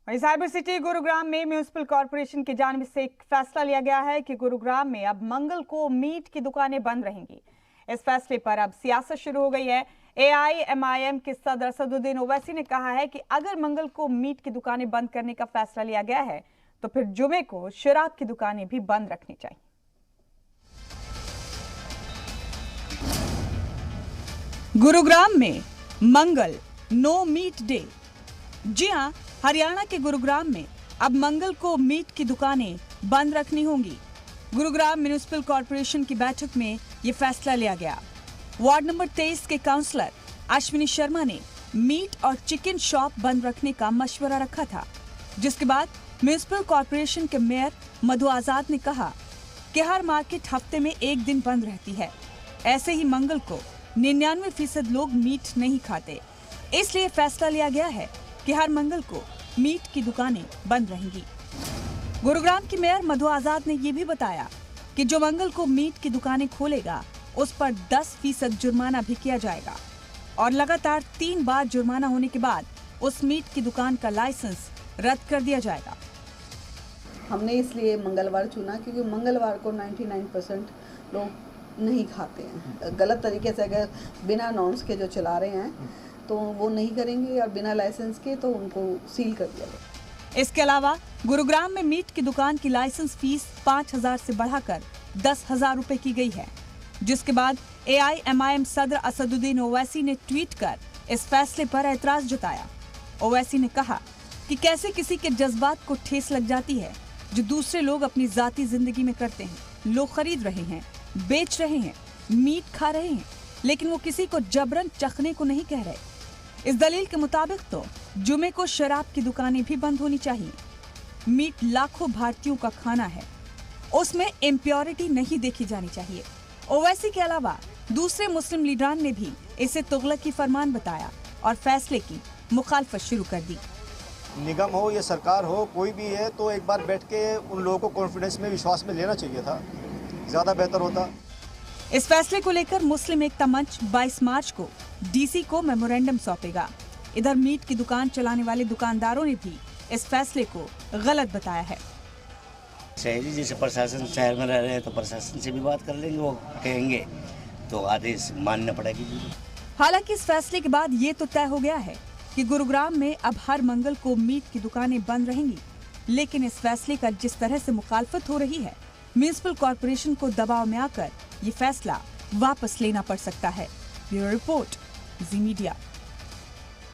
वहीं cyber city Gurugram में municipal corporation की जानिब से एक फैसला लिया गया है कि गुरुग्राम में अब मंगल को मीट की दुकानें बंद रहेंगी। इस फैसले पर अब सियासत शुरू हो गई है। AIMIM के सदर असदुद्दीन ओवैसी ने कहा है कि अगर मंगल को मीट की दुकानें बंद करने का फैसला लिया गया है तो फिर जुमे को शराब की दुकानें भी बंद रखनी चाहिए। गुरुग्राम में मंगल नो मीट डे। जी हां, हरियाणा के गुरुग्राम में अब मंगल को मीट की दुकानें बंद रखनी होंगी। गुरुग्राम म्यूनिसिपल कॉर्पोरेशन की बैठक में ये फैसला लिया गया। वार्ड नंबर 23 के काउंसलर अश्विनी शर्मा ने मीट और चिकन शॉप बंद रखने का मशवरा रखा था, जिसके बाद म्यूनिसिपल कॉर्पोरेशन के मेयर मधु आजाद ने कहा कि हर मार्केट हफ्ते में एक दिन बंद रहती है। ऐसे ही मंगल को 99% लोग मीट नहीं खाते, इसलिए फैसला लिया गया है कि हर मंगल को मीट की दुकानें बंद रहेंगी। गुरुग्राम की मेयर मधु आजाद ने ये भी बताया कि जो मंगल को मीट की दुकानें खोलेगा उस पर 10% जुर्माना भी किया जाएगा और लगातार 3 बार जुर्माना होने के बाद उस मीट की दुकान का लाइसेंस रद्द कर दिया जाएगा। हमने इसलिए मंगलवार चुना क्योंकि मंगलवार को 99% लोग नहीं खाते हैं। गलत तरीके से अगर बिना नॉन्स के जो चला रहे हैं तो वो नहीं करेंगे और बिना लाइसेंस के तो उनको सील कर दिया जाएगा। इसके अलावा गुरुग्राम में मीट की दुकान की लाइसेंस फीस 5,000 से बढ़ाकर 10,000 रुपए की गई है, जिसके बाद AIMIM सदर असदुद्दीन ओवैसी ने ट्वीट कर इस फैसले पर ऐतराज जताया। ओवैसी ने कहा कि कैसे किसी के जज्बात को ठेस लग जाती है जो दूसरे लोग अपनी जाती जिंदगी में करते हैं। लोग खरीद रहे हैं, बेच रहे हैं, मीट खा रहे हैं, लेकिन वो किसी को जबरन चखने को नहीं कह रहे। इस दलील के मुताबिक तो जुमे को शराब की दुकानें भी बंद होनी चाहिए। मीट लाखों भारतीयों का खाना है, उसमें इम्प्योरिटी नहीं देखी जानी चाहिए। ओवैसी के अलावा दूसरे मुस्लिम लीडरान ने भी इसे तुगलकी फरमान बताया और फैसले की मुखालफत शुरू कर दी। निगम हो या सरकार हो, कोई भी है तो एक बार बैठ के उन लोगों को कॉन्फिडेंस में, विश्वास में लेना चाहिए था, ज्यादा बेहतर होता। इस फैसले को लेकर मुस्लिम एकता मंच 22 मार्च को DC को मेमोरेंडम सौंपेगा। इधर मीट की दुकान चलाने वाले दुकानदारों ने भी इस फैसले को गलत बताया है। शहरी जैसे प्रशासन शहर में रह रहे हैं तो प्रशासन से भी बात कर लेंगे, वो कहेंगे तो आदेश मानना पड़ेगी। हालांकि इस फैसले के बाद ये तो तय हो गया है कि गुरुग्राम में अब हर मंगल को मीट की दुकानें बंद रहेंगी, लेकिन इस फैसले का जिस तरह से मुखालफत हो रही है, म्यूनिसिपल कॉर्पोरेशन को दबाव में आकर ये फैसला वापस लेना पड़ सकता है। ब्यूरो रिपोर्ट, जी मीडिया।